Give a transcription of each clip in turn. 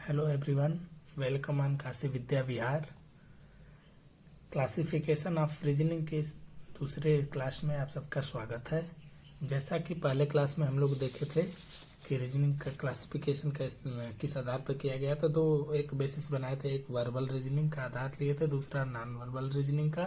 Hello everyone, welcome on Kashi Vidya Vihar. Classification of reasoning के दूसरे class में आप सबका स्वागत है। जैसा कि पहले क्लास में हम लोग देखे थे कि रीजनिंग का क्लासिफिकेशन किस आधार पर किया गया, तो दो एक बेसिस बनाए थे। एक वर्बल रीजनिंग का आधार लिए थे, दूसरा नॉन वर्बल रीजनिंग का।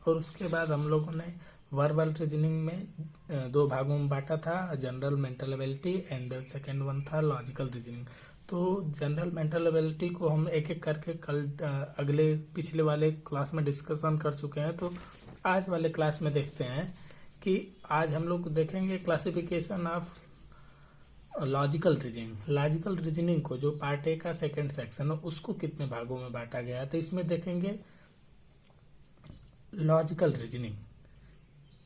और उसके बाद हम लोगों ने वर्बल रीजनिंग में दो भागों में बांटा था, general mental ability and second one था लॉजिकल रीजनिंग। तो जनरल मेंटल एबिलिटी को हम एक एक करके कल अगले पिछले वाले क्लास में डिस्कशन कर चुके हैं। तो आज वाले क्लास में देखते हैं कि आज हम लोग देखेंगे classification of logical reasoning. Logical reasoning को जो पार्ट ए का सेकंड सेक्शन है उसको कितने भागों में बांटा गया है, तो इसमें देखेंगे लॉजिकल रीजनिंग।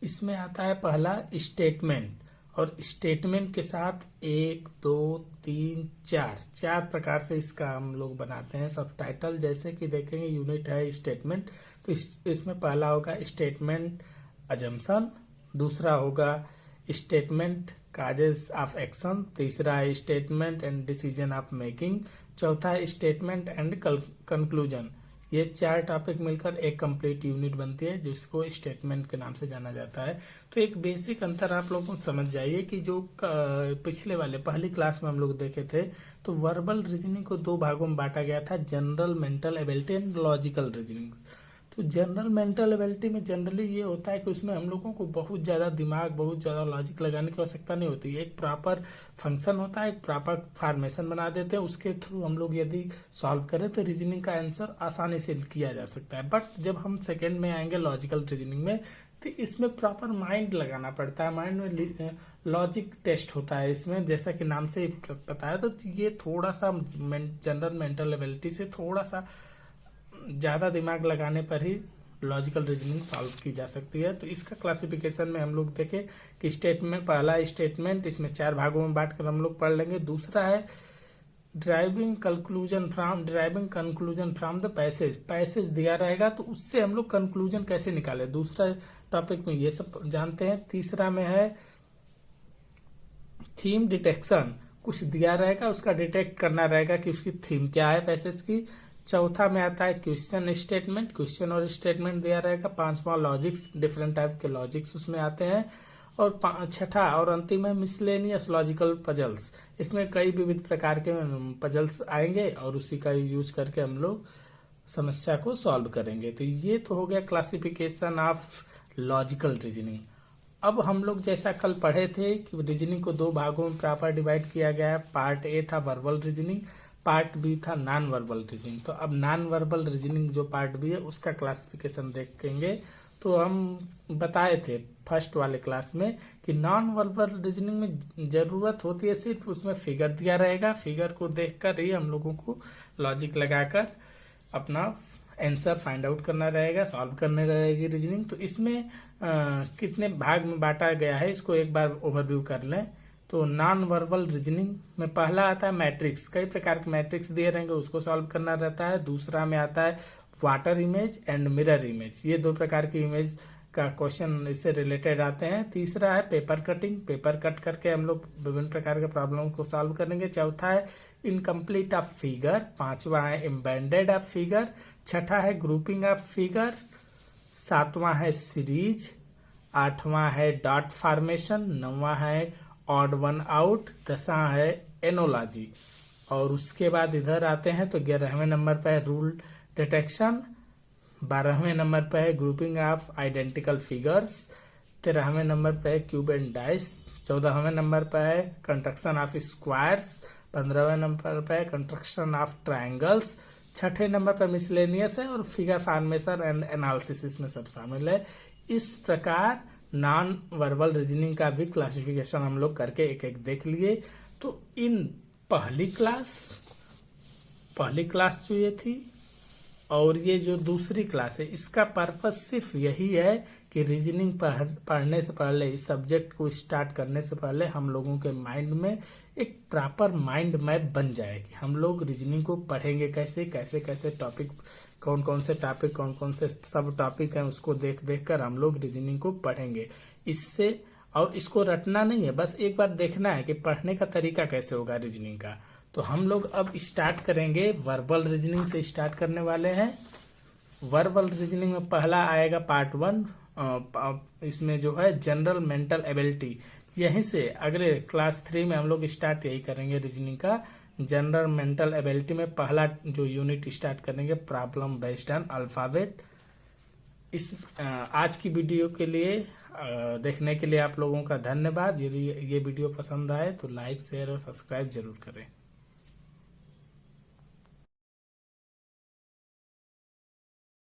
इसमें आता है पहला स्टेटमेंट, और स्टेटमेंट के साथ 1 2 3 4 प्रकार से इसका हम लोग बनाते हैं सब टाइटल। जैसे कि देखेंगे यूनिट है स्टेटमेंट, तो इसमें पहला होगा स्टेटमेंट अजम्पशन, दूसरा होगा स्टेटमेंट काजेस ऑफ एक्शन, तीसरा है statement and decision of making, चौथा है स्टेटमेंट एंड कंक्लूजन। ये 4 टॉपिक मिलकर एक कंप्लीट यूनिट बनती है जिसको स्टेटमेंट के नाम से जाना जाता है। तो एक बेसिक अंतर आप लोगों को समझ जाइए कि जो पिछले वाले पहली क्लास में हम लोग देखे थे, तो वर्बल रीजनिंग को दो भागों में बांटा गया था, general mental ability and logical reasoning. तो जनरल मेंटल एबिलिटी में जनरली ये होता है कि उसमें हम लोगों को बहुत ज्यादा दिमाग, बहुत ज्यादा लॉजिक लगाने की आवश्यकता नहीं होती। एक प्रॉपर फंक्शन होता है, एक प्रॉपर फॉर्मेशन बना देते हैं, उसके थ्रू हम लोग यदि सॉल्व करें तो रीजनिंग का आंसर आसानी से किया जा सकता है। बट जब हम सेकेंड में आएंगे लॉजिकल रीजनिंग में, तो इसमें प्रॉपर माइंड लगाना पड़ता है। माइंड में लॉजिक टेस्ट होता है इसमें, जैसा कि नाम से पता है। तो ये थोड़ा सा जनरल मेंटल एबिलिटी से थोड़ा सा ज्यादा दिमाग लगाने पर ही लॉजिकल रीजनिंग सॉल्व की जा सकती है। तो इसका क्लासिफिकेशन में हम लोग देखें कि स्टेटमेंट, पहला स्टेटमेंट, इसमें 4 भागों में बांटकर हम लोग पढ़ लेंगे। दूसरा है driving conclusion from the passage दिया रहेगा, तो उससे हम लोग कंक्लूजन कैसे निकाले, दूसरा टॉपिक में ये सब जानते हैं। तीसरा में है थीम डिटेक्शन, कुछ दिया रहेगा उसका डिटेक्ट करना रहेगा कि उसकी थीम क्या है पैसेज की। चौथा में आता है क्वेश्चन स्टेटमेंट, क्वेश्चन और स्टेटमेंट दिया रहेगा। पांचवा लॉजिक्स, डिफरेंट टाइप के लॉजिक्स उसमें आते हैं। और छठा और अंतिम है मिसलेनियस लॉजिकल पजल्स, इसमें कई विविध प्रकार के पजल्स आएंगे और उसी का यूज करके हम लोग समस्या को सॉल्व करेंगे। तो ये तो हो गया क्लासिफिकेशन ऑफ लॉजिकल रीजनिंग। अब हम लोग जैसा कल पढ़े थे कि रीजनिंग को दो भागों में प्रॉपर डिवाइड किया गया है। पार्ट ए था वर्बल रीजनिंग, पार्ट बी था नॉन वर्बल रीजनिंग। तो अब नॉन वर्बल रीजनिंग जो पार्ट बी है उसका क्लासिफिकेशन देखेंगे। तो हम बताए थे फर्स्ट वाले क्लास में कि नॉन वर्बल रीजनिंग में जरूरत होती है सिर्फ उसमें फिगर दिया रहेगा, फिगर को देखकर ही हम लोगों को लॉजिक लगाकर अपना आंसर फाइंड आउट करना रहेगा, सॉल्व करने रहेगी रीजनिंग। तो इसमें कितने भाग में बांटा गया है इसको एक बार ओवरव्यू कर लें। तो नॉन वर्बल रीजनिंग में पहला आता है मैट्रिक्स, कई प्रकार के मैट्रिक्स दिए रहेंगे उसको सॉल्व करना रहता है। दूसरा में आता है water image and mirror image, ये 2 प्रकार की इमेज का क्वेश्चन इससे रिलेटेड आते हैं। तीसरा है पेपर कटिंग, पेपर कट करके हम लोग विभिन्न प्रकार के प्रॉब्लम को सॉल्व करेंगे। चौथा है इनकम्प्लीट ऑफ फिगर, पांचवा है इम्बेंडेड ऑफ फिगर, छठा है ग्रुपिंग ऑफ फिगर, सातवां है सीरीज, आठवां है डॉट फॉर्मेशन, नौवां है ऑड वन आउट, 10वां है एनोलॉजी। और उसके बाद इधर आते हैं तो 11वें नंबर पर है रूल डिटेक्शन, 12वें नंबर पर है ग्रुपिंग ऑफ आइडेंटिकल फिगर्स, 13वें नंबर पर है क्यूब एंड डाइस, 14वें नंबर पर है कंस्ट्रक्शन ऑफ स्क्वायर्स, 15वें नंबर पर है कंस्ट्रक्शन ऑफ ट्रायंगल्स, 6ठे नंबर पर मिसलेनियस है और फिगर फॉर्मेशन एंड एनालिसिस इसमें सब शामिल है। इस प्रकार नॉन वर्बल रीजनिंग का भी क्लासिफिकेशन हम लोग करके एक एक देख लिए। तो इन पहली क्लास जो ये थी और ये जो दूसरी क्लास है, इसका पर्पस सिर्फ यही है कि रीजनिंग पढ़ने से पहले, इस सब्जेक्ट को स्टार्ट करने से पहले हम लोगों के माइंड में एक प्रॉपर माइंड मैप बन जाए कि हम लोग रीजनिंग को पढ़ेंगे कैसे कैसे कैसे, टॉपिक कौन कौन से टॉपिक, कौन कौन से सब टॉपिक हैं, उसको देख देख कर हम लोग रीजनिंग को पढ़ेंगे। इससे और इसको रटना नहीं है, बस एक बार देखना है कि पढ़ने का तरीका कैसे होगा रीजनिंग का। तो हम लोग अब स्टार्ट करेंगे, वर्बल रीजनिंग से स्टार्ट करने वाले हैं। वर्बल रीजनिंग में पहला आएगा पार्ट 1, इसमें जो है जनरल मेंटल एबिलिटी। यहीं से अगले क्लास 3 में हम लोग स्टार्ट यही करेंगे रीजनिंग का। जनरल मेंटल एबिलिटी में पहला जो यूनिट स्टार्ट करेंगे प्रॉब्लम बेस्ड ऑन अल्फाबेट। इस आज की वीडियो के लिए देखने के लिए आप लोगों का धन्यवाद। यदि ये वीडियो पसंद आए तो लाइक, शेयर और सब्सक्राइब जरूर करें।